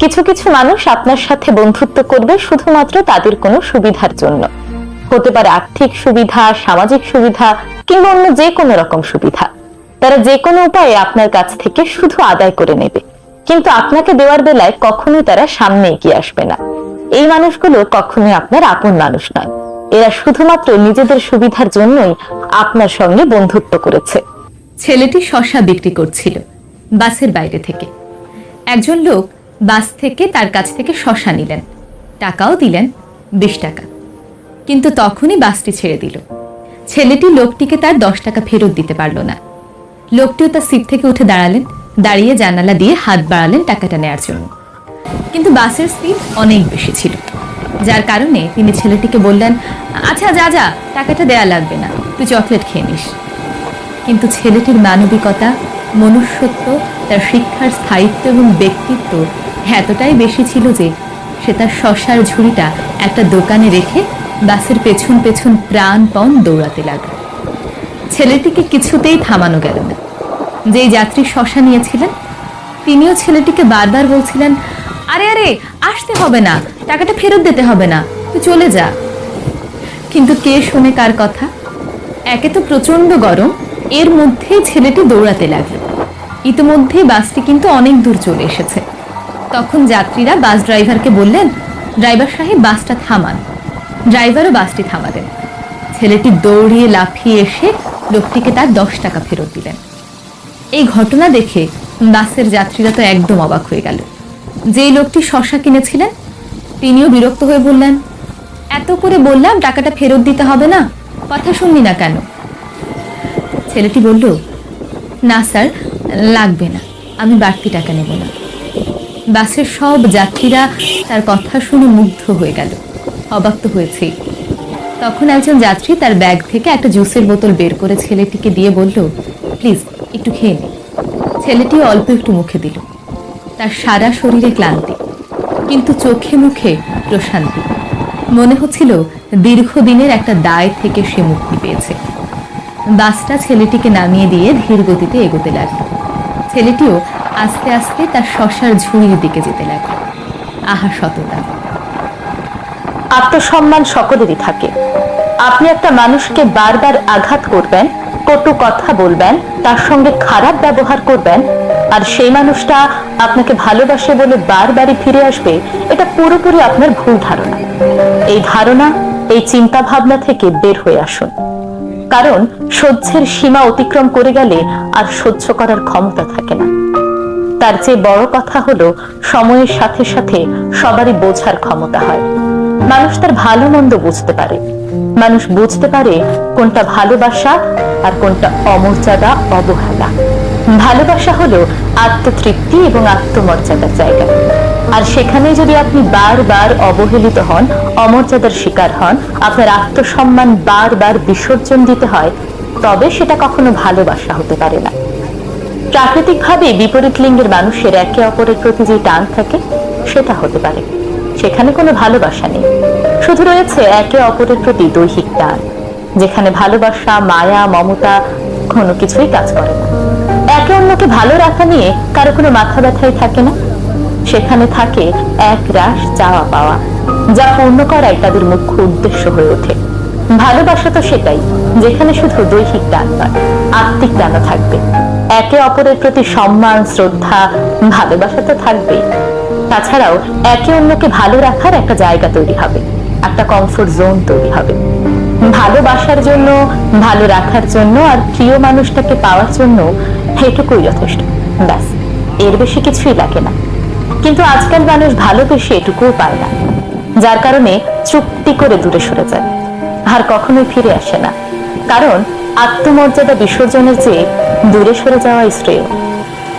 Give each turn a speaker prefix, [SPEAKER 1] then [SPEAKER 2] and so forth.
[SPEAKER 1] কিছু কিছু মানুষ আপনার সাথে বন্ধুত্ব করবে শুধুমাত্র তাদের কোনো সুবিধার জন্য। হতে পারে আর্থিক সুবিধা, সামাজিক সুবিধা কিংবা অন্য যে কোনো রকম সুবিধা। তারা যে কোনো উপায়ে আপনার কাছ থেকে শুধু আদায় করে নেবে, কিন্তু আপনাকে দেওয়ার বেলায় কখনোই তারা সামনে এগিয়ে আসবে না। এই মানুষগুলো কখনোই আপনার আপন মানুষ নয়। এরা শুধুমাত্র নিজেদের সুবিধার জন্যই আপনার সঙ্গে বন্ধুত্ব করেছে।
[SPEAKER 2] ছেলেটি শসা বিক্রি করছিল বাসের বাইরে থেকে। একজন লোক বাস থেকে তার কাছ থেকে শসা নিলেন, টাকাও দিলেন 20 টাকা। কিন্তু তখনই বাসটি ছেড়ে দিল। ছেলেটি লোকটিকে তার 10 টাকা ফেরত দিতে পারল না। লোকটিও তার সিট থেকে উঠে দাঁড়ালেন, দাঁড়িয়ে জানালা দিয়ে হাত বাড়ালেন টাকাটা নেয়ার জন্য। কিন্তু বাসের স্পিড অনেক বেশি ছিল, যার কারণে তিনি ছেলেটিকে বললেন, আচ্ছা যা যা, টাকাটা দেয়া লাগবে না, তুই চকলেট খেয়ে নিস। কিন্তু ছেলেটির মানবিকতা, মনুষ্যত্ব, তার শিক্ষার স্থায়িত্ব এবং ব্যক্তিত্ব এতটাই বেশি ছিল যে সে তার শসার ঝুড়িটা একটা দোকানে রেখে বাসের পেছন পেছন প্রাণপণ দৌড়াতে লাগল। ছেলেটিকে কিছুতেই থামানো গেল না। যেই যাত্রী শসা নিয়েছিলেন তিনিও ছেলেটিকে বারবার বলছিলেন, আরে আরে আসতে হবে না, টাকাটা ফেরত দিতে হবে না, তুই চলে যা। কিন্তু কে শোনে কার কথা? একে তো প্রচন্ড গরম, এর মধ্যেই ছেলেটি দৌড়াতে লাগলো। ইতিমধ্যেই বাসটি কিন্তু অনেক দূর চলে এসেছে। তখন যাত্রীরা বাস ড্রাইভারকে বললেন, ড্রাইভার সাহেব বাসটা থামান। ড্রাইভারও বাসটি থামালেন। ছেলেটি দৌড়িয়ে লাফিয়ে এসে লোকটিকে তার 10 টাকা ফেরত দিলেন। এই ঘটনা দেখে বাসের যাত্রীরা তো একদম অবাক হয়ে গেল। যেই লোকটি শসা কিনেছিলেন তিনিও বিরক্ত হয়ে বললেন, এত করে বললাম টাকাটা ফেরত দিতে হবে না, কথা শুনলি না কেন? ছেলেটি বলল, না স্যার, লাগবে না, আমি বাড়তি টাকা নেব না। বাসের সব যাত্রীরা তার কথা শুনে মুগ্ধ হয়ে গেল, অবাক তো হয়েছেই। তখন একজন যাত্রী তার ব্যাগ থেকে একটা জুসের বোতল বের করে ছেলেটিকে দিয়ে বলল, প্লিজ একটু খেয়ে নে। ছেলেটিও অল্প একটু মুখে দিল। তার সারা শরীরে ক্লান্তি, কিন্তু চোখে মুখে প্রশান্তি। মনে হচ্ছিল দীর্ঘদিনের একটা দায় থেকে সে মুক্তি পেয়েছে। বাসটা ছেলেটিকে নামিয়ে দিয়ে ধীর গতিতে এগোতে লাগলো। ছেলেটিও আস্তে আস্তে তার শসার ঝুড়ির দিকে যেতে লাগলো। আহা সততা!
[SPEAKER 1] আত্মসম্মান সকলেরই থাকে। আপনি একটা মানুষকে বারবার আঘাত করবেন, কটু কথা বলবেন, তার সঙ্গে খারাপ ব্যবহার করবেন, আর সেই মানুষটা আপনাকে ভালোবাসে বলে বারবারই ফিরে আসবে, এটা পুরোপুরি আপনার ভুল ধারণা। এই ধারণা, এই চিন্তা ভাবনা থেকে বের হয়ে আসুন। কারণ সহ্যের সীমা অতিক্রম করে গেলে আর সহ্য করার ক্ষমতা থাকে না। তার চেয়ে বড় কথা হলো, সময়ের সাথে সাথে সবারই বোঝার ক্ষমতা হয়। মানুষ তার ভালো মন্দ বুঝতে পারে। মানুষ বুঝতে পারে কোনটা ভালোবাসা আর কোনটা অমর্যাদা, অবহেলা। ভালোবাসা হলো আত্মতৃপ্তি এবং আত্মমর্যাদার জায়গা। আর সেখানে যদি আপনি বারবার অবহেলিত হন, অমর্যাদার শিকার হন, আপনার আত্মসম্মান বারবার বিসর্জন দিতে হয়, তবে সেটা কখনো ভালোবাসা হতে পারে না। প্রাকৃতিকভাবে বিপরীত লিঙ্গের মানুষের একে অপরের প্রতি যে টান থাকে, সেটা হতে পারে। সেখানে কোনো ভালোবাসা নেই, শুধু রয়েছে একে অপরের প্রতি দৈহিক টান, যেখানে ভালোবাসা, মায়া, মমতা কোনো কিছুই কাজ করে না। একে অন্যকে ভালো রাখা নিয়ে কারো কোনো মাথা ব্যথাই থাকে না। সেখানে থাকে এক রাশ চাওয়া পাওয়া, যা পূর্ণ করাই তাদের মুখ্য উদ্দেশ্য হয়ে ওঠে। ভালোবাসা তো সেটাই, যেখানে শুধু দৈহিক টান নয়, আত্মিক টানও থাকবে। একে অপরের প্রতি সম্মান, শ্রদ্ধা, ভালোবাসা তো থাকবেই। তাছাড়াও একে অন্যকে ভালো রাখার একটা জায়গা তৈরি হবে, একটা কমফোর্ট জোন তৈরি হবে। ভালোবাসার জন্য, ভালো রাখার জন্য আর প্রিয় মানুষটাকে পাওয়ার জন্য এটুকুই যথেষ্ট। ব্যাস, এর বেশি কিছুই লাগে না। কিন্তু আজকাল মানুষ ভালোবেসে এটুকুও পায় না, যার কারণে চুক্তি করে দূরে সরে যায়, আর কখনোই ফিরে আসে না। কারণ আত্মমর্যাদা বিসর্জনের চেয়ে দূরে সরে যাওয়াই শ্রেয়।